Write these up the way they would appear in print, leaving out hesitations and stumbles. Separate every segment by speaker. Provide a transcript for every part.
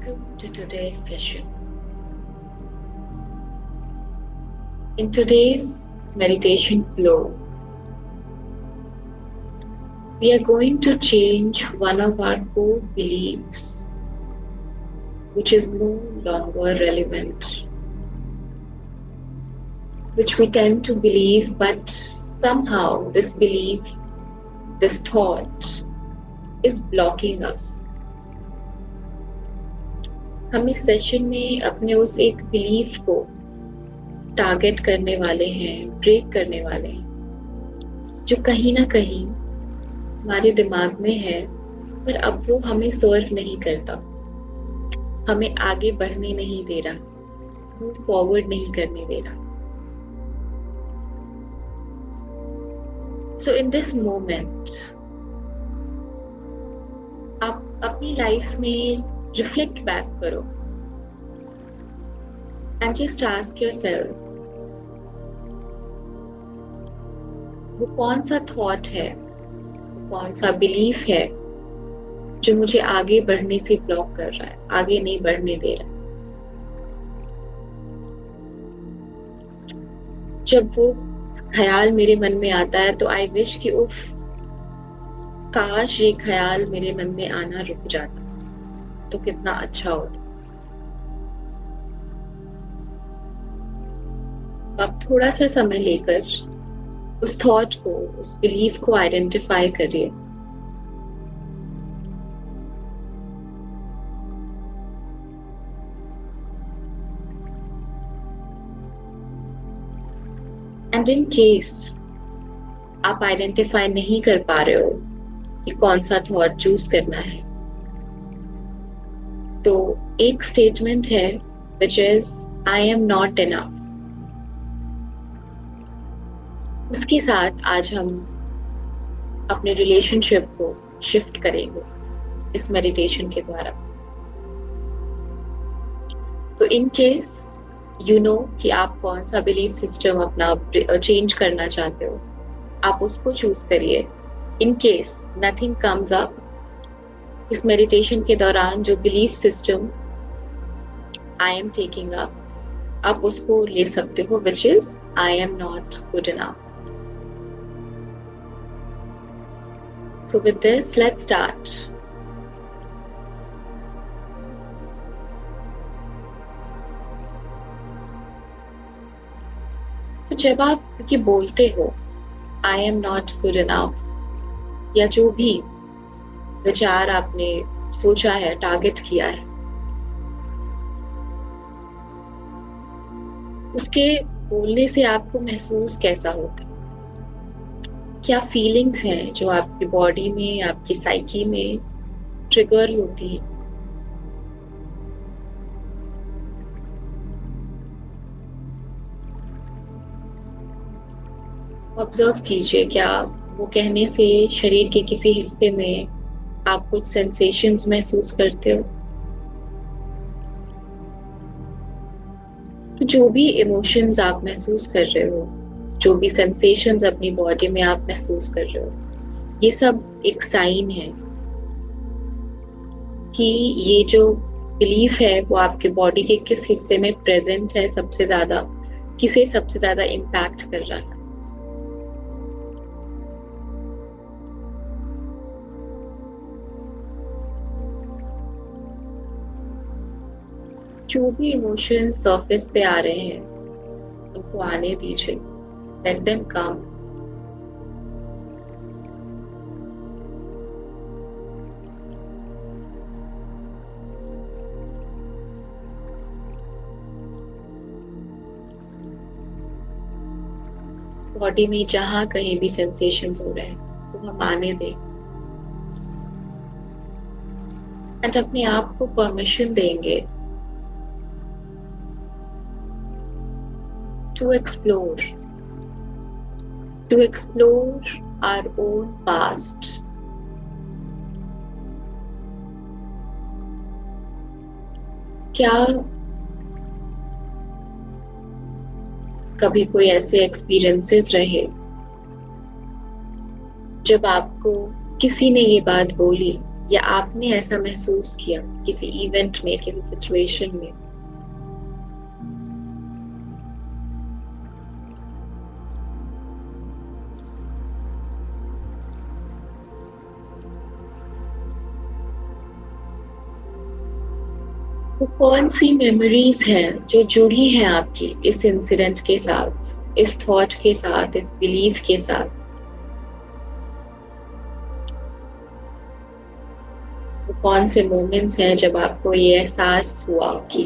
Speaker 1: Welcome to today's session. In today's meditation flow, we are going to change one of our core beliefs, which is no longer relevant, which we tend to believe, but somehow this belief, this thought is blocking us. हम इस session में अपने उस एक belief को target करने वाले हैं, ब्रेक करने वाले हैं, जो कहीं ना कहीं हमारे दिमाग में है, पर अब वो हमें सर्व नहीं करता, हमें आगे बढ़ने नहीं दे रहा, मूव फॉरवर्ड नहीं करने दे रहा. सो इन दिस मोमेंट आप अपनी लाइफ में रिफ्लेक्ट बैक करो एंड जस्ट आस्क योरसेल्फ, वो कौन सा थॉट है, वो कौन सा बिलीफ है जो मुझे आगे बढ़ने से ब्लॉक कर रहा है, आगे नहीं बढ़ने दे रहा. जब वो ख्याल मेरे मन में आता है तो आई विश कि उफ, काश ये ख्याल मेरे मन में आना रुक जाता तो कितना अच्छा होता. आप थोड़ा सा समय लेकर उस थॉट को, उस बिलीफ को आइडेंटिफाई करिए. एंड इन केस आप आइडेंटिफाई नहीं कर पा रहे हो कि कौन सा थॉट चूज करना है, तो एक स्टेटमेंट है which is I am not enough. उसके साथ आज हम अपने रिलेशनशिप को शिफ्ट करेंगे इस मेडिटेशन के द्वारा. तो इन केस यू नो कि आप कौन सा बिलीफ सिस्टम अपना चेंज करना चाहते हो, आप उसको चूज करिए. In case nothing comes up, इस मेडिटेशन के दौरान जो belief system I am taking up, आप उसको ले सकते हो, which is I am not good enough. So with this let's start. तो जब आप ये बोलते हो I am not good enough, या जो भी विचार आपने सोचा है, टारगेट किया है, उसके बोलने से आपको महसूस कैसा होता है? क्या फीलिंग्स हैं जो आपकी बॉडी में, आपकी साइकी में ट्रिगर होती है? ऑब्जर्व कीजिए, क्या वो कहने से शरीर के किसी हिस्से में आप कुछ सेंसेशंस महसूस करते हो? तो जो भी इमोशंस आप महसूस कर रहे हो, जो भी सेंसेशंस अपनी बॉडी में आप महसूस कर रहे हो, ये सब एक साइन है कि ये जो बिलीफ है वो आपके बॉडी के किस हिस्से में प्रेजेंट है, सबसे ज्यादा किसे सबसे ज्यादा इम्पैक्ट कर रहा है. जो भी इमोशंस सरफेस पे आ रहे हैं उनको आने दीजिए, लेट देम कम. बॉडी में जहां कहीं भी सेंसेशंस हो रहे हैं वो हम आने दें एंड अपने आप को परमिशन देंगे to explore our own past. क्या कभी कोई ऐसे एक्सपीरियंसेस रहे जब आपको किसी ने ये बात बोली या आपने ऐसा महसूस किया किसी इवेंट में, किसी सिचुएशन में। तो कौन सी मेमोरीज हैं जो जुड़ी हैं आपकी इस इंसिडेंट के साथ, इस थॉट के साथ, इस बिलीफ के साथ? तो कौन से मोमेंट्स हैं जब आपको ये एहसास हुआ कि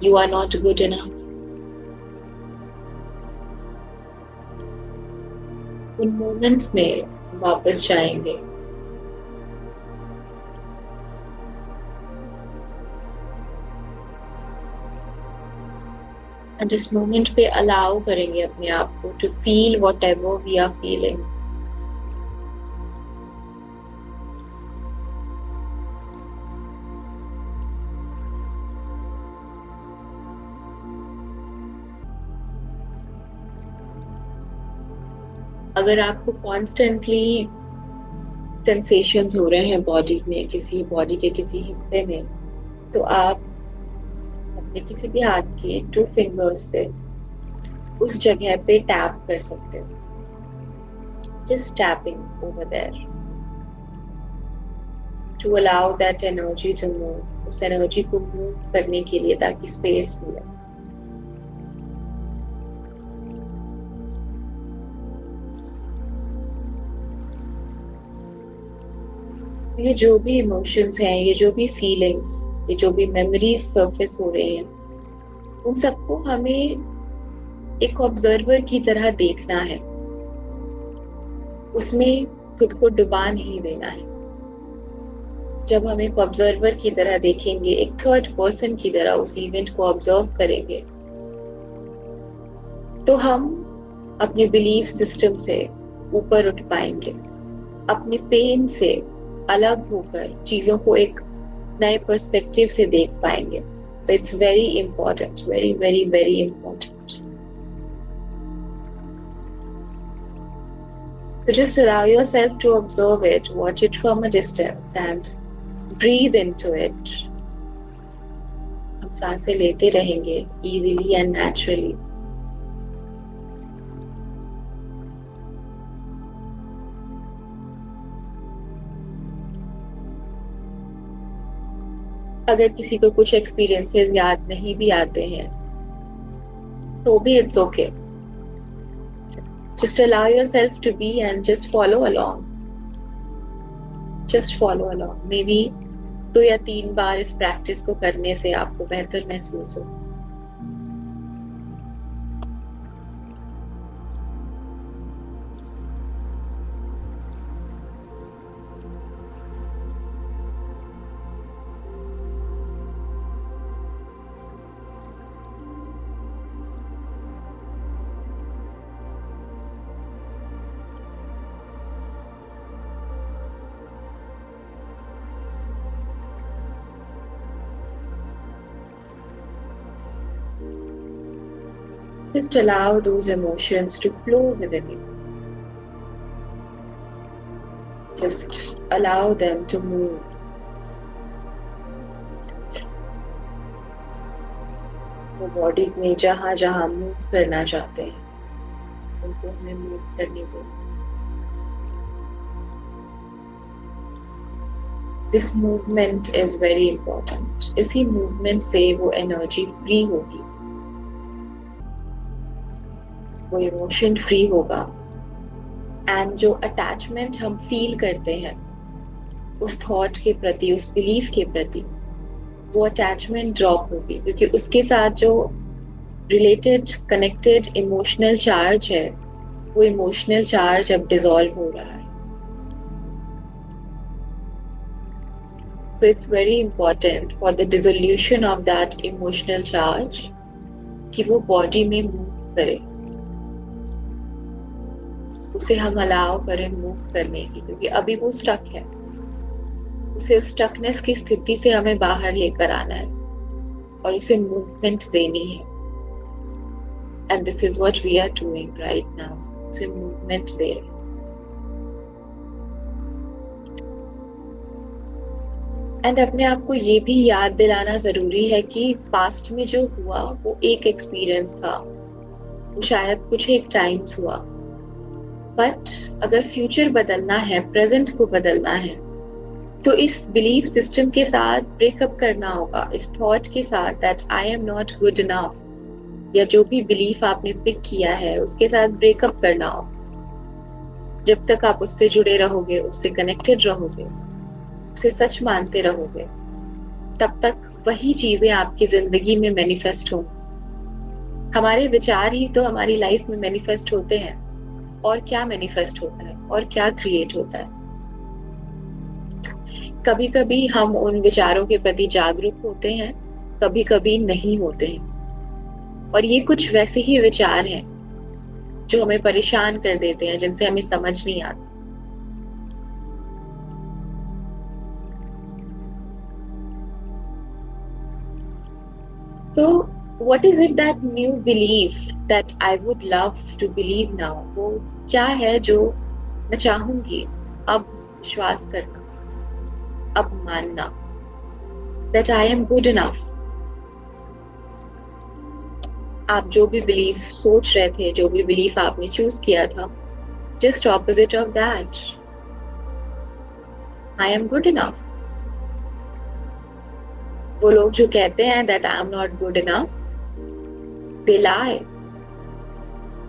Speaker 1: you are not good enough? उन मोमेंट्स में वापस जाएंगे एंड इस मोमेंट पे अलाउ करेंगे अपने आप को to feel whatever we are feeling. अगर आपको कॉन्स्टेंटली सेंसेशंस हो रहे हैं बॉडी में, किसी बॉडी के किसी हिस्से में, तो आप अपने किसी भी हाथ के 2 फिंगर्स से उस जगह पे टैप कर सकते हो। Just tapping over there to allow that energy to move, उस एनर्जी को मूव करने के लिए, ताकि स्पेस मिले। ये जो भी इमोशंस हैं, ये जो भी फीलिंग्स, ये जो भी मेमोरीज सरफेस हो रही हैं, उन सबको हमें एक ऑब्जर्वर की तरह देखना है, उसमें खुद को डुबा नहीं देना है। जब हम एक ऑब्जर्वर की तरह देखेंगे, एक थर्ड पर्सन की तरह उस इवेंट को ऑब्जर्व करेंगे, तो हम अपने बिलीफ सिस्टम से ऊपर उठ पाएंगे, अपने पेन से अलग होकर चीजों को एक नए पर्सपेक्टिव से देख पाएंगे। तो it's very important, very very very important. So just allow yourself to observe it, watch it from a distance and breathe into it. हम सांसें लेते रहेंगे easily and naturally. अगर किसी को कुछ एक्सपीरियंसेस याद नहीं भी आते हैं तो भी it's okay. Just allow yourself to be and just follow along. Just follow along. Maybe 2 या 3 बार इस प्रैक्टिस को करने से आपको बेहतर महसूस हो। Just allow those emotions to flow within you. Just allow them to move. वो बॉडी में जहां जहां मूव करना चाहते हैं उनको हमें मूव करने दो। This movement is very important. इसी मूवमेंट से वो एनर्जी फ्री होगी, वो इमोशन फ्री होगा एंड जो अटैचमेंट हम फील करते हैं उस थॉट के प्रति, उस बिलीफ के प्रति, वो अटैचमेंट ड्रॉप होगी, क्योंकि उसके साथ जो रिलेटेड कनेक्टेड इमोशनल चार्ज है, वो इमोशनल चार्ज अब डिसॉल्व हो रहा है। So it's very important for the dissolution of that emotional charge कि वो बॉडी में मूव करे, उसे हम अलाउ करें मूव करने की, क्योंकि अभी वो स्टक है। उसे उस स्टकनेस की स्थिति से हमें बाहर लेकर आना है और उसे मूवमेंट देनी है। And this is what we are doing right now, उसे मूवमेंट दे रहे हैं। एंड अपने आप को ये भी याद दिलाना जरूरी है कि पास्ट में जो हुआ वो एक एक्सपीरियंस था, वो शायद कुछ एक टाइम्स हुआ, बट अगर फ्यूचर बदलना है, प्रेजेंट को बदलना है, तो इस बिलीफ सिस्टम के साथ ब्रेकअप करना होगा, इस थॉट के साथ that I am not good enough, या जो भी बिलीफ आपने पिक किया है उसके साथ ब्रेकअप करना होगा। जब तक आप उससे जुड़े रहोगे, उससे कनेक्टेड रहोगे, उसे सच मानते रहोगे, तब तक वही चीजें आपकी जिंदगी में मैनिफेस्ट होंगी। हमारे विचार ही तो हमारी लाइफ में मैनिफेस्ट होते हैं। और क्या मैनिफेस्ट होता है और क्या क्रिएट होता है। कभी कभी हम उन विचारों के प्रति जागरूक होते हैं, कभी कभी नहीं होते हैं। और ये कुछ वैसे ही विचार हैं जो हमें परेशान कर देते हैं, जिनसे हमें समझ नहीं आता। So, what is it that new belief that I would love to believe now? वो क्या है जो मैं चाहूंगी अब विश्वास करना, अब मानना, that I am good enough. आप जो भी बिलीफ सोच रहे थे, जो भी बिलीफ आपने चूज किया था, just opposite of that, I am good enough. वो लोग जो कहते हैं that I am not good enough, they lie.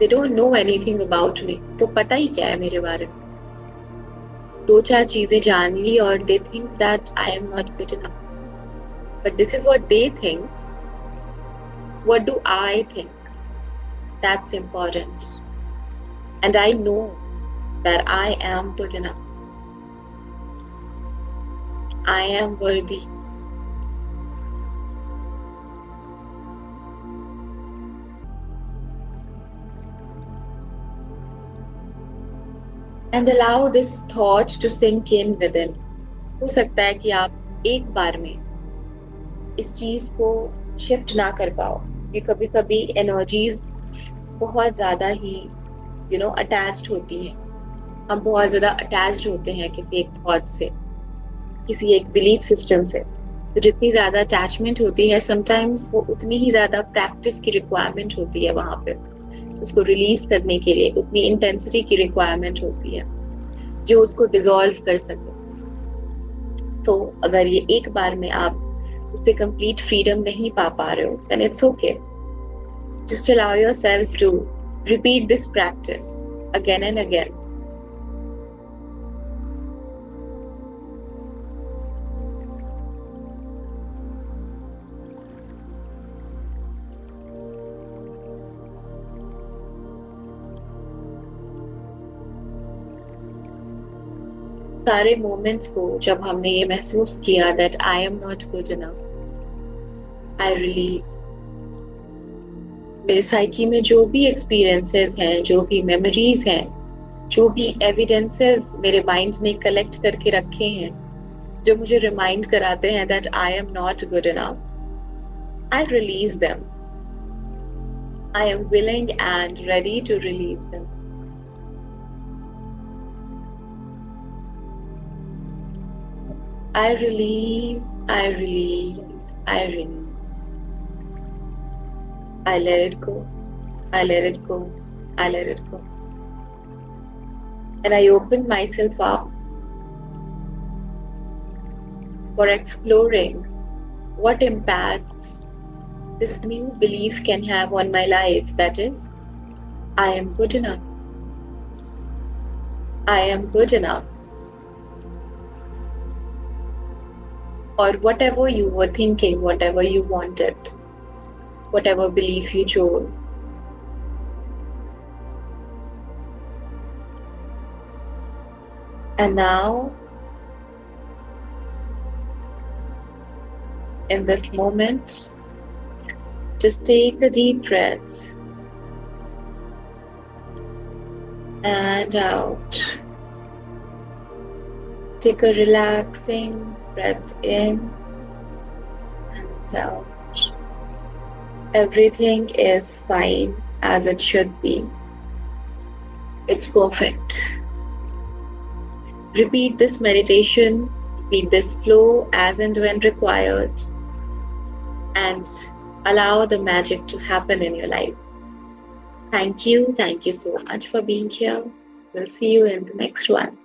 Speaker 1: They don't know anything about me. तो पता ही क्या है मेरे बारे में। दो चार चीजें जान ली और they think that I am not good enough. But this is what they think. What do I think? That's important. And I know that I am good enough. I am worthy. And allow this thought to sink in within. हो सकता है कि आप एक बार में इस चीज को शिफ्ट ना कर पाओ। ये कभी कभी एनर्जीज बहुत ज्यादा ही अटैच्ड होती हैं। हम बहुत ज्यादा अटैच्ड होते हैं किसी एक थॉट से, किसी एक बिलीफ सिस्टम से। तो जितनी ज्यादा अटैचमेंट होती है, समटाइम्स वो उतनी ही ज्यादा प्रैक्टिस की रिक्वायरमेंट होती है। वहां पे उसको रिलीज करने के लिए उतनी इंटेंसिटी की रिक्वायरमेंट होती है जो उसको डिसॉल्व कर सके। सो अगर ये एक बार में आप उससे कंप्लीट फ्रीडम नहीं पा रहे हो, then it's okay. Just allow yourself to repeat this practice again and again. सारे मोमेंट्स को जब हमने ये महसूस किया that I am not good enough, I release. मेरे साइकी में जो भी एक्सपीरियंसेस हैं, जो भी मेमोरीज हैं, जो भी एविडेंसेस मेरे माइंड ने कलेक्ट करके रखे हैं, जो मुझे रिमाइंड कराते हैं that I am not good enough, I release them. I am willing and ready to release them. I release, I release, I release. I let it go, I let it go, I let it go. And I open myself up for exploring what impacts this new belief can have on my life. That is, I am good enough. I am good enough. Or whatever you were thinking, whatever you wanted, whatever belief you chose. And now, in this moment, just take a deep breath and out. Take a relaxing breath in and out. Everything is fine as it should be. It's perfect. Repeat this meditation Leave this flow as and when required and allow the magic to happen in your life. Thank you. Thank you so much for being here. We'll see you in the next one.